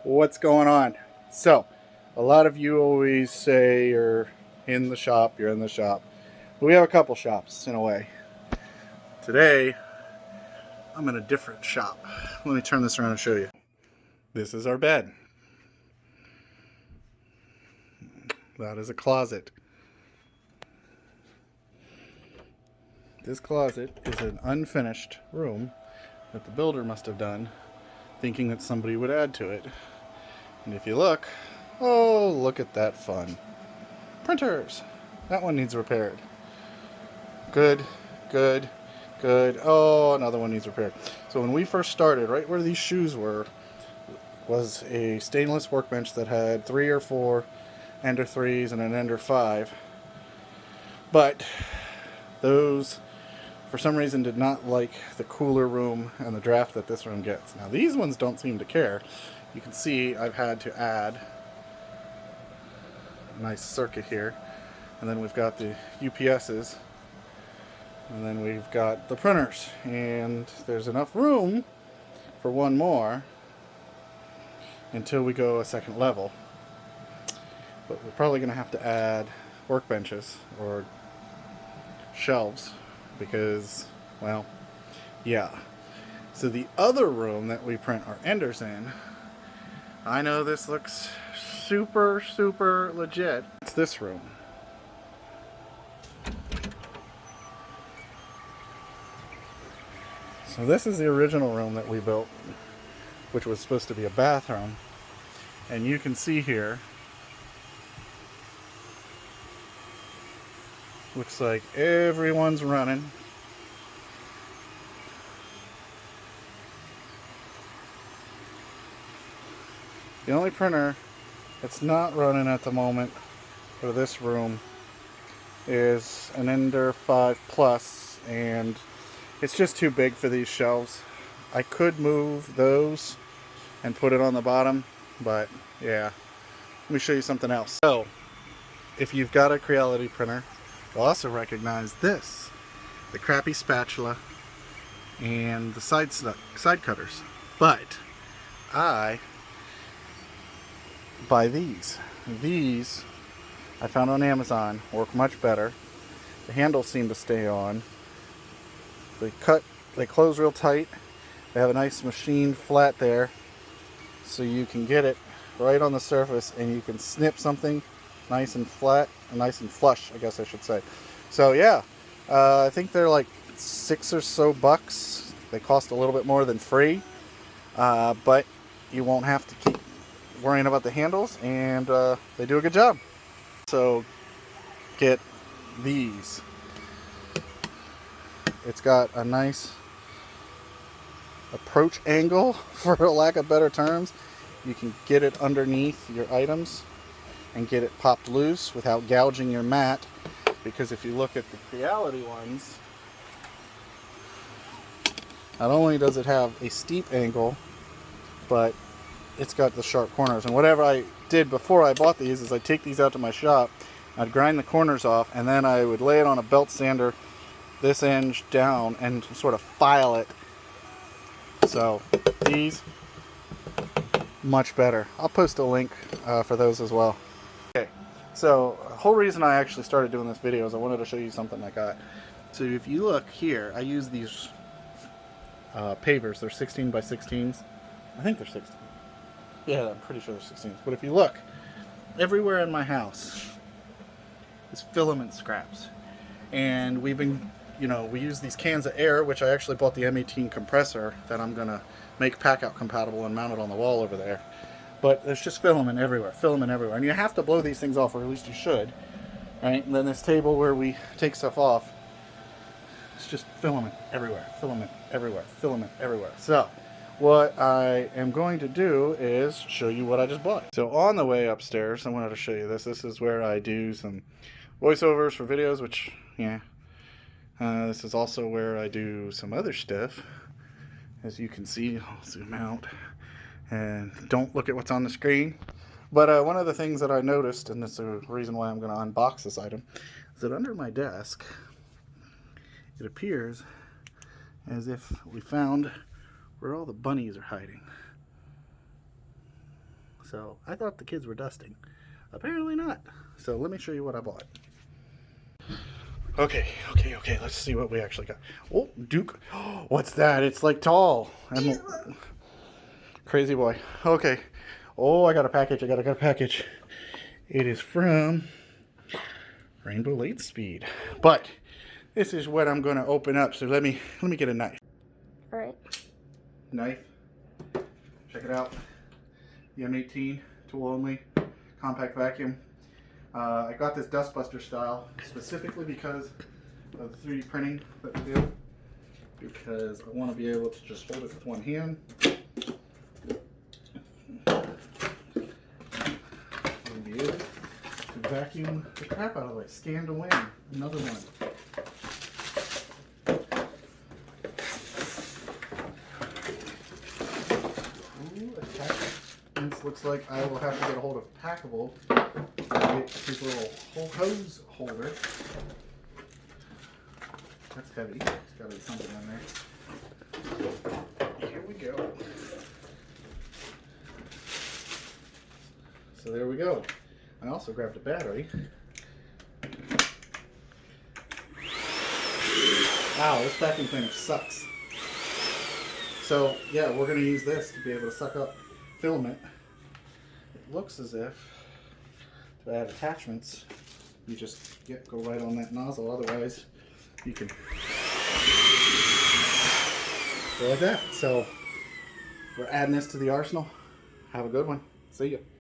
What's going on? So, a lot of you always say you're in the shop, you're in the shop. But we have a couple shops in a way. Today, I'm in a different shop. Let me turn this around and show you. This is our bed. That is a closet. This closet is an unfinished room that the builder must have done, thinking that somebody would add to it. And if you look, oh, look at that fun. Printers. That one needs repaired. Good, good, good. Oh, another one needs repaired. So when we first started, right where these shoes were, was a stainless workbench that had 3 or 4 Ender 3s and an Ender 5. But those, for some reason, did not like the cooler room and the draft that this room gets. Now these ones don't seem to care. You can see I've had to add a nice circuit here. And then we've got the UPSs. And then we've got the printers. And there's enough room for one more until we go a second level. But we're probably going to have to add workbenches or shelves because, well, yeah. So the other room that we print our Enders in, I know this looks super, super legit. It's this room. So this is the original room that we built, which was supposed to be a bathroom. And you can see here, looks like everyone's running. The only printer that's not running at the moment for this room is an Ender 5 Plus, and it's just too big for these shelves. I could move those and put it on the bottom, but yeah. Let me show you something else. So, if you've got a Creality printer, you'll also recognize this. The crappy spatula and the side cutters. But I buy these. These I found on Amazon, work much better. The handles seem to stay on. They close real tight. They have a nice machine flat there, so you can get it right on the surface and you can snip something nice and flat, and nice and flush, I guess I should say. So yeah, I think they're like $6 or so bucks. They cost a little bit more than free, but you won't have to keep worrying about the handles, and they do a good job. So get these. It's got a nice approach angle, for lack of better terms. You can get it underneath your items and get it popped loose without gouging your mat, because if you look at the Creality ones, not only does it have a steep angle, but it's got the sharp corners. And whatever I did before I bought these is I'd take these out to my shop, I'd grind the corners off, and then I would lay it on a belt sander this end down and sort of file it. So these, much better. I'll post a link for those as well. Okay, so the whole reason I actually started doing this video is I wanted to show you something I got. So if you look here, I use these pavers. They're 16 by 16s. I think they're 16. Yeah, I'm pretty sure they're 16s. But if you look, everywhere in my house is filament scraps. And we've been, we use these cans of air, which I actually bought the M18 compressor that I'm going to make pack-out compatible and mount it on the wall over there. But there's just filament everywhere, and you have to blow these things off, or at least you should, right? And then this table where we take stuff off, it's just filament everywhere, filament everywhere, filament everywhere. So what I am going to do is show you what I just bought. So on the way upstairs, I wanted to show you this. This is where I do some voiceovers for videos, which, yeah. This is also where I do some other stuff. As you can see, I'll zoom out. And don't look at what's on the screen. But one of the things that I noticed, and this is the reason why I'm going to unbox this item, is that under my desk, it appears as if we found where all the bunnies are hiding. So I thought the kids were dusting. Apparently not. So let me show you what I bought. Okay. Let's see what we actually got. Oh, Duke. What's that? It's like tall. Crazy boy. Okay. Oh, I got a package. I got a package. It is from Rainbow Late Speed. But this is what I'm going to open up. So let me get a knife. All right. Knife. Check it out. The M18 tool only. Compact vacuum. I got this Dustbuster style specifically because of the 3D printing that we do. Because I want to be able to just hold it with one hand. And be able to vacuum the crap out of it. Scanned away. Another one. This looks like I will have to get a hold of Packable and get his little hose holder. That's heavy. There's got to be something in there. Here we go. So there we go. I also grabbed a battery. Wow, this vacuum cleaner sucks. So yeah, we're going to use this to be able to suck up filament. It looks as if to add attachments, you just go right on that nozzle. Otherwise, you can go like that. So we're adding this to the arsenal. Have a good one. See ya.